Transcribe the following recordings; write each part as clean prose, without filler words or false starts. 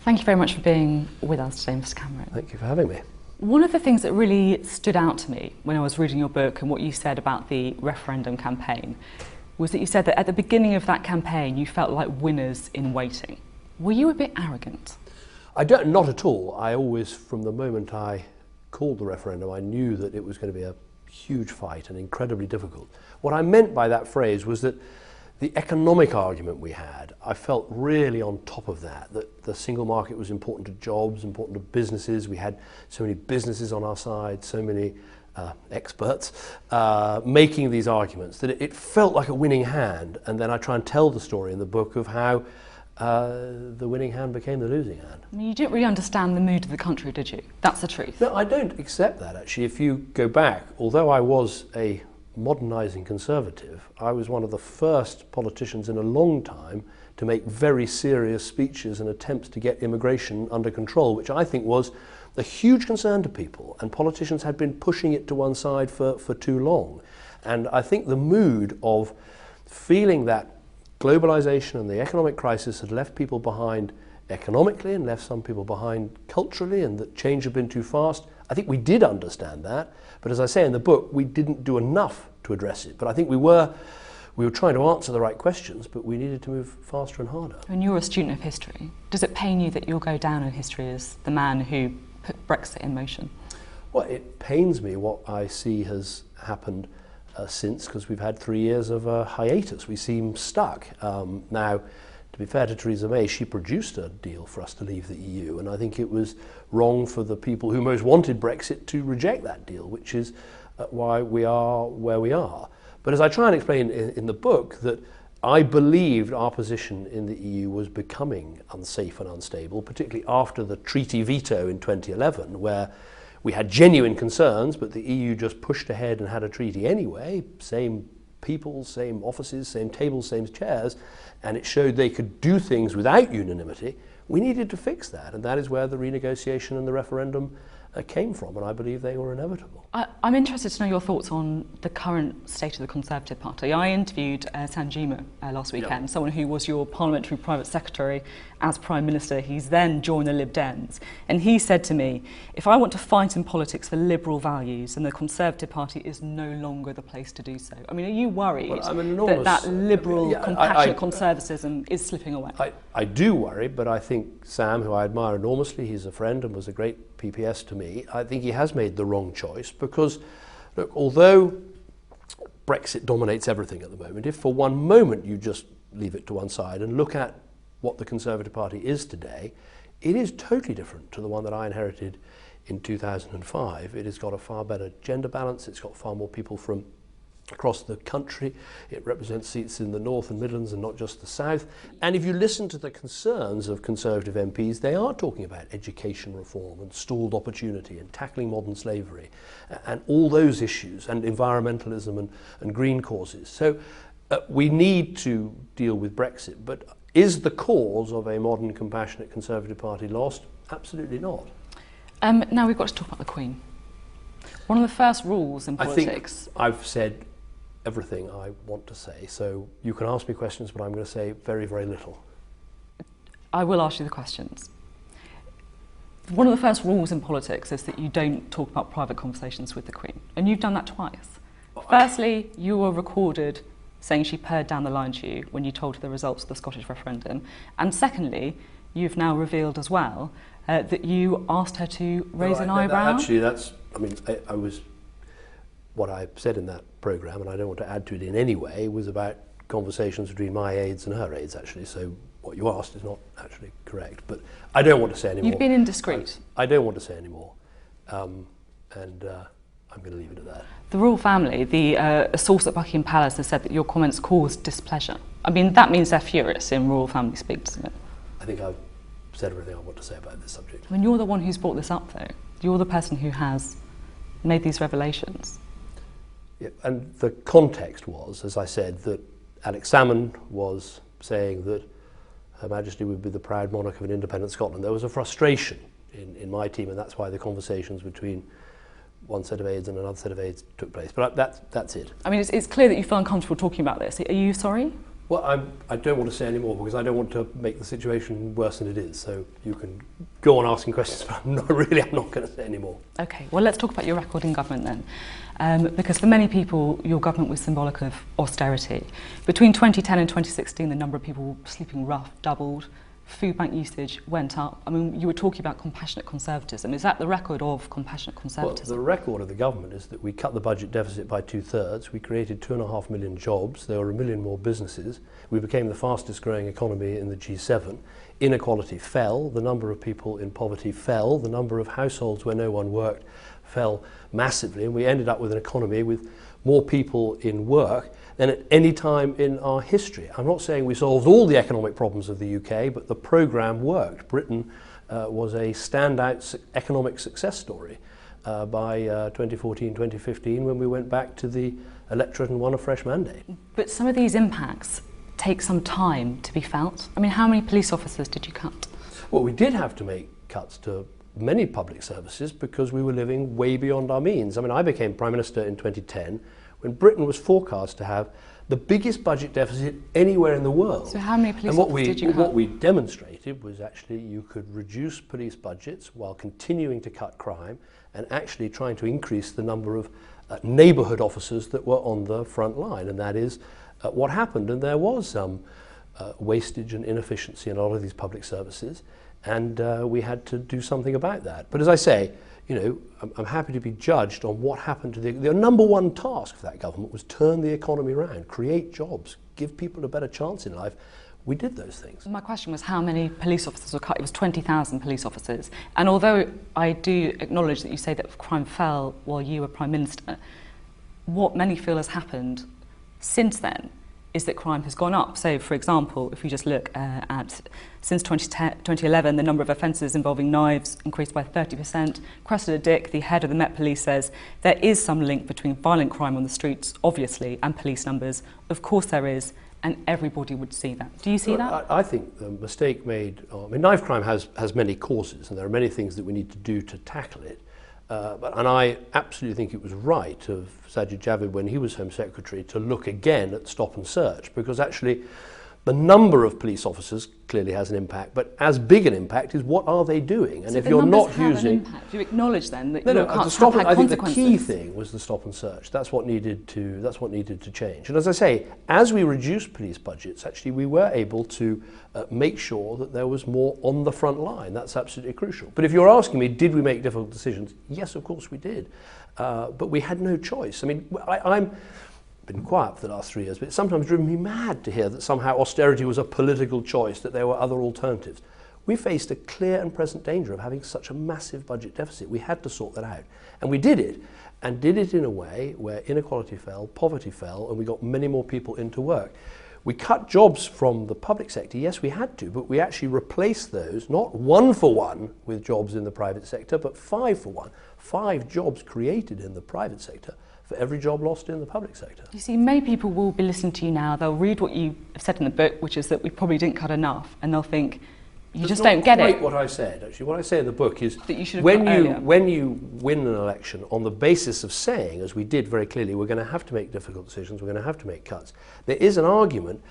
Thank you very much for being with us today, Mr. Cameron. Thank you for having me. One of the things that really stood out to me when I was reading your book and what you said about the referendum campaign was that you said that at the beginning of that campaign you felt like winners in waiting. Were you a bit arrogant? Not at all. I always, from the moment I called the referendum, I knew that it was going to be a huge fight and incredibly difficult. What I meant by that phrase was that the economic argument we had, I felt really on top of that the single market was important to jobs, important to businesses. We had so many businesses on our side, so many experts making these arguments that it felt like a winning hand. And then I try and tell the story in the book of how the winning hand became the losing hand. I mean, you didn't really understand the mood of the country, did you? That's the truth. No, I don't accept that, actually. If you go back, although I was a modernising conservative, I was one of the first politicians in a long time to make very serious speeches and attempts to get immigration under control, which I think was a huge concern to people, and politicians had been pushing it to one side for too long. And I think the mood of feeling that globalisation and the economic crisis had left people behind economically and left some people behind culturally, and that change had been too fast, I think we did understand that. But as I say in the book, we didn't do enough to address it. But I think we were trying to answer the right questions, but we needed to move faster and harder. When you're a student of history, does it pain you that you'll go down in history as the man who put Brexit in motion? Well, it pains me what I see has happened since, because we've had 3 years of a hiatus. We seem stuck. Now, to be fair to Theresa May, she produced a deal for us to leave the EU, and I think it was wrong for the people who most wanted Brexit to reject that deal, which is why we are where we are. But as I try and explain in the book, that I believed our position in the EU was becoming unsafe and unstable, particularly after the treaty veto in 2011, where we had genuine concerns, but the EU just pushed ahead and had a treaty anyway, same people, same offices, same tables, same chairs, and it showed they could do things without unanimity. We needed to fix that, and that is where the renegotiation and the referendum came from, and I believe they were inevitable. I'm interested to know your thoughts on the current state of the Conservative Party. I interviewed Sanjima last weekend, someone who was your parliamentary private secretary as Prime Minister. He's then joined the Lib Dems, and he said to me, if I want to fight in politics for liberal values, then the Conservative Party is no longer the place to do so. I mean, are you worried that liberal, compassionate conservatism is slipping away? I do worry, but I think Sam, who I admire enormously, he's a friend and was a great PPS to me, I think he has made the wrong choice, because, look, although Brexit dominates everything at the moment, if for one moment you just leave it to one side and look at what the Conservative Party is today, it is totally different to the one that I inherited in 2005. It has got a far better gender balance, it's got far more people from across the country, it represents seats in the North and Midlands and not just the South. And if you listen to the concerns of Conservative MPs, they are talking about education reform and stalled opportunity and tackling modern slavery and all those issues, and environmentalism and green causes. So we need to deal with Brexit, but is the cause of a modern, compassionate Conservative Party lost? Absolutely not. Now we've got to talk about the Queen. One of the first rules in politics... I think I've said everything I want to say, so you can ask me questions, but I'm going to say very, very little. I will ask you the questions. One of the first rules in politics is that you don't talk about private conversations with the Queen, and you've done that twice. Firstly, you were recorded saying she purred down the line to you when you told her the results of the Scottish referendum, and secondly, you've now revealed as well that you asked her to raise an eyebrow. Actually, I was... What I said in that programme, and I don't want to add to it in any way, was about conversations between my aides and her aides, actually. So what you asked is not actually correct. But I don't want to say any more. You've been indiscreet. I don't want to say any more. And I'm going to leave it at that. The royal family, a source at Buckingham Palace has said that your comments caused displeasure. I mean, that means they're furious in royal family speak, doesn't it? I think I've said everything I want to say about this subject. I mean, you're the one who's brought this up, though. You're the person who has made these revelations. Yeah, and the context was, as I said, that Alex Salmond was saying that Her Majesty would be the proud monarch of an independent Scotland. There was a frustration in my team, and that's why the conversations between one set of aides and another set of aides took place. But that's it. I mean, it's clear that you feel uncomfortable talking about this. Are you sorry? Well, I don't want to say any more because I don't want to make the situation worse than it is. So you can go on asking questions, but I'm not going to say any more. Okay, well, let's talk about your record in government then. Because for many people, your government was symbolic of austerity. Between 2010 and 2016, the number of people sleeping rough doubled. Food bank usage went up. I mean, you were talking about compassionate conservatism. Is that the record of compassionate conservatism? Well, the record of the government is that we cut the budget deficit by 2/3. We created 2.5 million jobs. There were 1 million more businesses. We became the fastest growing economy in the G7. Inequality fell. The number of people in poverty fell. The number of households where no one worked fell massively. And we ended up with an economy with more people in work than at any time in our history. I'm not saying we solved all the economic problems of the UK, but the programme worked. Britain was a standout economic success story by 2014, 2015, when we went back to the electorate and won a fresh mandate. But some of these impacts take some time to be felt. I mean, how many police officers did you cut? Well, we did have to make cuts to many public services because we were living way beyond our means. I mean, I became Prime Minister in 2010 when Britain was forecast to have the biggest budget deficit anywhere in the world. So how many police officers did you cut? What we demonstrated was actually you could reduce police budgets while continuing to cut crime and actually trying to increase the number of neighbourhood officers that were on the front line. And that is what happened. And there was some wastage and inefficiency in a lot of these public services. And we had to do something about that. But as I say, you know, I'm happy to be judged on what happened to the number one task of that government was turn the economy around, create jobs, give people a better chance in life. We did those things. My question was how many police officers were cut? It was 20,000 police officers. And although I do acknowledge that you say that crime fell while you were Prime Minister, what many feel has happened since then is that crime has gone up. So, for example, if we just look at since 2011, the number of offences involving knives increased by 30%. Cressida Dick, the head of the Met Police, says there is some link between violent crime on the streets, obviously, and police numbers. Of course there is, and everybody would see that. Do you see that? I think the mistake made, I mean, knife crime has many causes, and there are many things that we need to do to tackle it. And I absolutely think it was right of Sajid Javid, when he was Home Secretary, to look again at stop and search, because actually the number of police officers clearly has an impact, but as big an impact is what are they doing? And so if you're not using, an impact. You acknowledge then that no, your cuts stop have had I think consequences. the key thing was the stop and search. That's what needed to change. And as I say, as we reduced police budgets, actually we were able to make sure that there was more on the front line. That's absolutely crucial. But if you're asking me, did we make difficult decisions? Yes, of course we did. But we had no choice. I mean, I'm been quiet for the last 3 years, but it sometimes driven me mad to hear that somehow austerity was a political choice, that there were other alternatives. We faced a clear and present danger of having such a massive budget deficit. We had to sort that out. And we did it, and did it in a way where inequality fell, poverty fell, and we got many more people into work. We cut jobs from the public sector, yes we had to, but we actually replaced those, not 1 for 1 with jobs in the private sector, but 5 for 1. 5 jobs created in the private sector for every job lost in the public sector. You see, many people will be listening to you now, they'll read what you have said in the book, which is that we probably didn't cut enough, and they'll think, you just don't get it. That's not quite what I said, actually. What I say in the book is that you should have when you win an election on the basis of saying, as we did very clearly, we're going to have to make difficult decisions, we're going to have to make cuts, there is an argument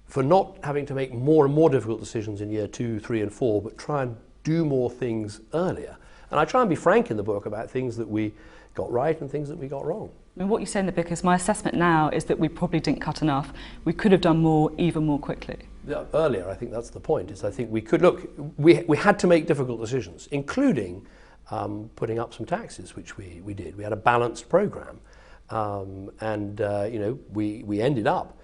for not having to make more and more difficult decisions in year 2, 3 and 4, but try and do more things earlier. And I try and be frank in the book about things that we got right and things that we got wrong. I mean, what you say in the book is my assessment now is that we probably didn't cut enough. We could have done more, even more quickly. Yeah, earlier, I think that's the point, is I think we could, look, we had to make difficult decisions, including putting up some taxes, which we did. We had a balanced programme, you know, we ended up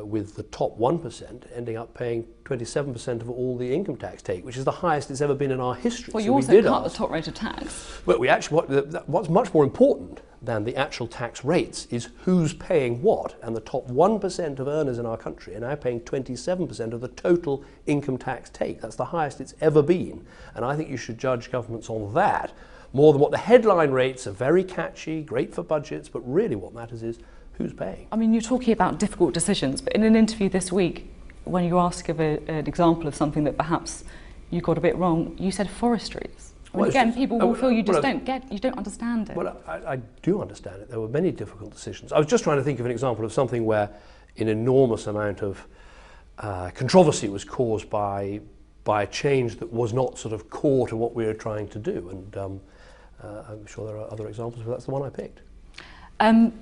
with the top 1% ending up paying 27% of all the income tax take, which is the highest it's ever been in our history. Well, you also cut the top rate of tax. But we actually, what's much more important than the actual tax rates is who's paying what, and the top 1% of earners in our country are now paying 27% of the total income tax take. That's the highest it's ever been, and I think you should judge governments on that more than what the headline rates are. Very catchy, great for budgets, but really what matters is who's paying. I mean, you're talking about difficult decisions, but in an interview this week, when you asked to give an example of something that perhaps you got a bit wrong, you said forestries. Well, again, people will feel you just you don't understand it. Well, I do understand it. There were many difficult decisions. I was just trying to think of an example of something where an enormous amount of controversy was caused by a change that was not sort of core to what we were trying to do. And I'm sure there are other examples, but that's the one I picked.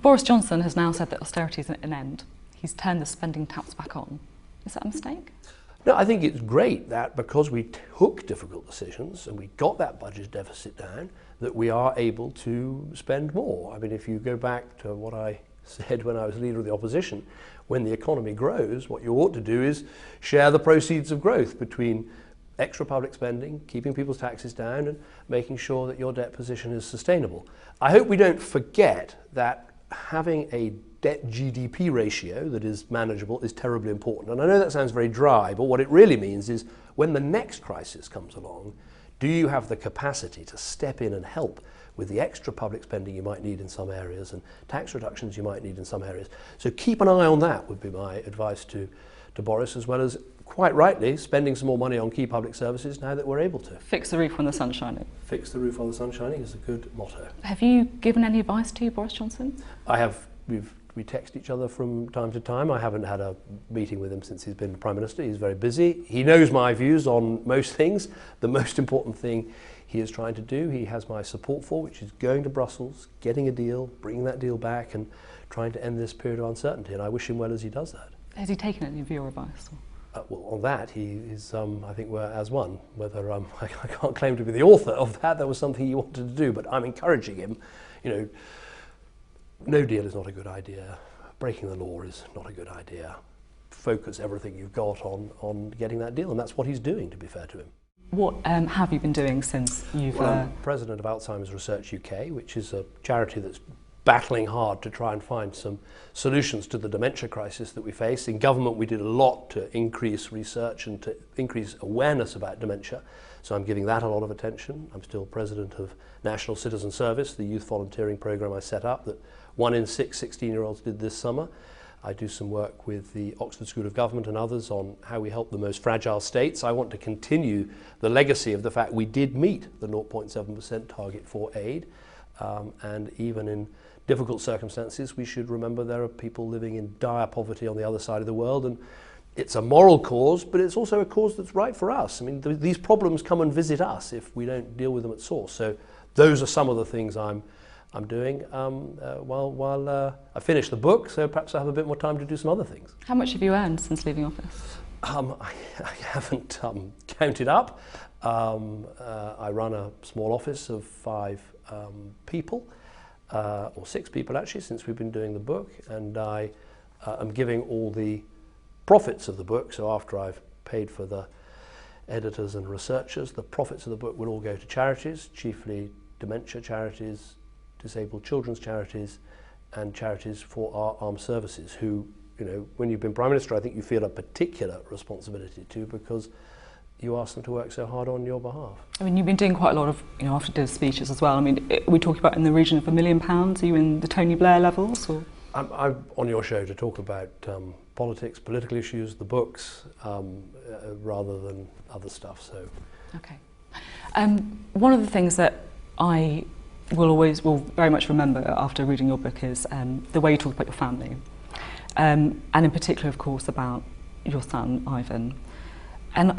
Boris Johnson has now said that austerity is an end. He's turned the spending taps back on. Is that a mistake? No, I think it's great that because we took difficult decisions and we got that budget deficit down, that we are able to spend more. I mean, if you go back to what I said when I was leader of the opposition, when the economy grows, what you ought to do is share the proceeds of growth between extra public spending, keeping people's taxes down, and making sure that your debt position is sustainable. I hope we don't forget that having a debt GDP ratio that is manageable is terribly important. And I know that sounds very dry, but what it really means is when the next crisis comes along, do you have the capacity to step in and help with the extra public spending you might need in some areas and tax reductions you might need in some areas? So keep an eye on that would be my advice to Boris, as well as, quite rightly, spending some more money on key public services now that we're able to. Fix the roof when the sun's shining. Fix the roof while the sun's shining is a good motto. Have you given any advice to Boris Johnson? I have. We text each other from time to time. I haven't had a meeting with him since he's been Prime Minister. He's very busy. He knows my views on most things. The most important thing he is trying to do, he has my support for, which is going to Brussels, getting a deal, bringing that deal back and trying to end this period of uncertainty. And I wish him well as he does that. Has he taken any of your advice? Well, on that, he is, I think we're as one. Whether I can't claim to be the author of that, that was something he wanted to do, but I'm encouraging him. You know, no deal is not a good idea. Breaking the law is not a good idea. Focus everything you've got on getting that deal, and that's what he's doing, to be fair to him. What have you been doing since you've... Well, I'm president of Alzheimer's Research UK, which is a charity that's battling hard to try and find some solutions to the dementia crisis that we face. In government, we did a lot to increase research and to increase awareness about dementia, so I'm giving that a lot of attention. I'm still president of National Citizen Service, the youth volunteering program I set up that 1 in 6 16-year-olds did this summer. I do some work with the Oxford School of Government and others on how we help the most fragile states. I want to continue the legacy of the fact we did meet the 0.7% target for aid, and even in difficult circumstances, we should remember there are people living in dire poverty on the other side of the world, and it's a moral cause, but it's also a cause that's right for us. I mean, these problems come and visit us if we don't deal with them at source. So those are some of the things I'm doing while I finish the book, so perhaps I have a bit more time to do some other things. How much have you earned since leaving office? I haven't counted up. I run a small office of 5 people, or 6 people actually, since we've been doing the book, and I am giving all the profits of the book, so after I've paid for the editors and researchers, the profits of the book will all go to charities, chiefly dementia charities, disabled children's charities, and charities for our armed services, who, you know, when you've been Prime Minister, I think you feel a particular responsibility to, because you ask them to work so hard on your behalf. I mean, you've been doing quite a lot of, you know, after dinner speeches as well. I mean, we talk about in the region of £1 million. Are you in the Tony Blair levels, or? I'm on your show to talk about politics, political issues, the books, rather than other stuff. So. Okay. One of the things that I will very much remember after reading your book is the way you talk about your family, and in particular, of course, about your son Ivan. And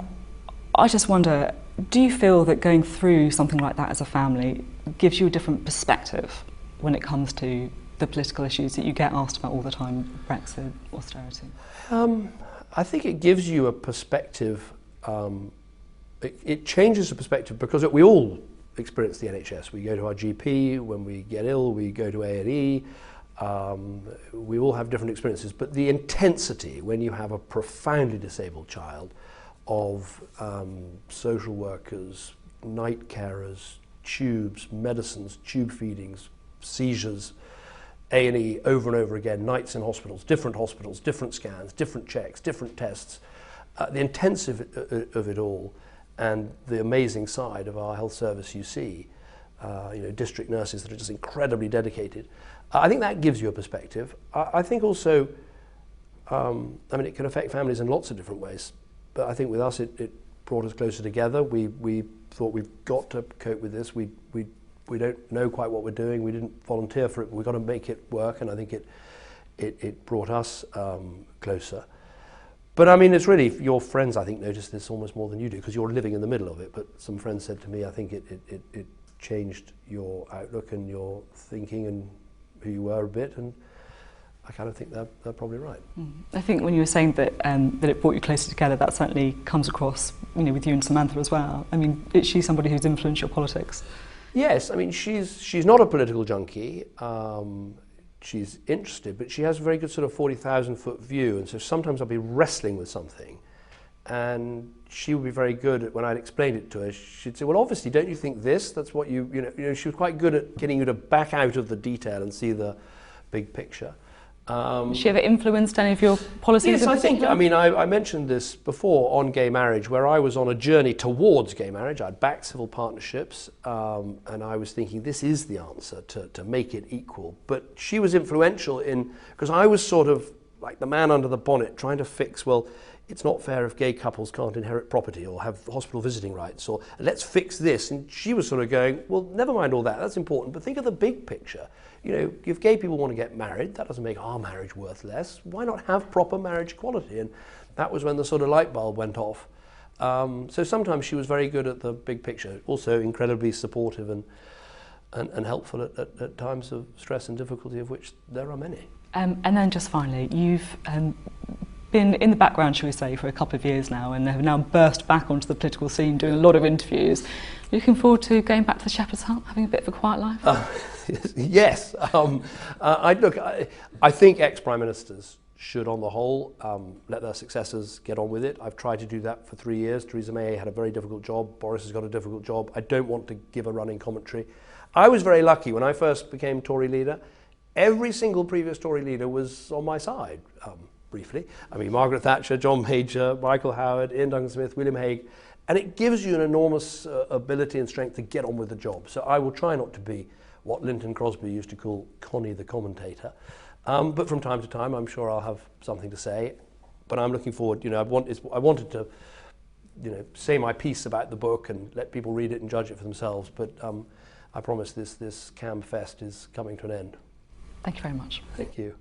I just wonder, do you feel that going through something like that as a family gives you a different perspective when it comes to the political issues that you get asked about all the time, Brexit, austerity? I think it gives you a perspective, it changes the perspective, because we all experience the NHS. We go to our GP, when we get ill, we go to A&E, we all have different experiences, but the intensity when you have a profoundly disabled child of social workers, night carers, tubes, medicines, tube feedings, seizures, A&E over and over again, nights in hospitals, different scans, different checks, different tests, the intensity of it all, and the amazing side of our health service you see, you know, district nurses that are just incredibly dedicated. I think that gives you a perspective. I think also, I mean, it can affect families in lots of different ways, but I think with us it brought us closer together. We thought we've got to cope with this. We don't know quite what we're doing. We didn't volunteer for it, but we've got to make it work, and I think it brought us closer. But I mean, it's really, your friends, I think, notice this almost more than you do, because you're living in the middle of it. But some friends said to me, I think it changed your outlook and your thinking and who you were a bit, and I kind of think they're probably right. I think when you were saying that that it brought you closer together, that certainly comes across, with you and Samantha as well. I mean, is she somebody who's influenced your politics? Yes, I mean, she's not a political junkie. She's interested, but she has a very good sort of 40,000-foot view, and so sometimes I'll be wrestling with something, and she would be very good at, when I'd explained it to her, she'd say, well, obviously, don't you think this? That's what you know, she was quite good at getting you to back out of the detail and see the big picture. Has she ever influenced any of your policies? Yes, I think, I mean, I mentioned this before on gay marriage, where I was on a journey towards gay marriage. I'd backed civil partnerships, and I was thinking this is the answer to make it equal. But she was influential because I was sort of like the man under the bonnet trying to fix, well, it's not fair if gay couples can't inherit property or have hospital visiting rights, or let's fix this. And she was sort of going, well, never mind all that, that's important, but think of the big picture. If gay people want to get married, that doesn't make our marriage worth less. Why not have proper marriage equality? And that was when the sort of light bulb went off. So sometimes she was very good at the big picture, also incredibly supportive and helpful at times of stress and difficulty, of which there are many. And then just finally, you've been in the background, shall we say, for a couple of years now, and have now burst back onto the political scene, doing a lot of interviews. Looking forward to going back to the Shepherd's Hut, having a bit of a quiet life? Yes. I think ex-prime ministers should, on the whole, let their successors get on with it. I've tried to do that for 3 years. Theresa May had a very difficult job. Boris has got a difficult job. I don't want to give a running commentary. I was very lucky when I first became Tory leader. Every single previous Tory leader was on my side, briefly. I mean, Margaret Thatcher, John Major, Michael Howard, Ian Duncan Smith, William Hague. And it gives you an enormous ability and strength to get on with the job. So I will try not to be what Linton Crosby used to call Connie the commentator. But from time to time, I'm sure I'll have something to say. But I'm looking forward, I wanted to, say my piece about the book and let people read it and judge it for themselves. But I promise this Cam Fest is coming to an end. Thank you very much. Thank you.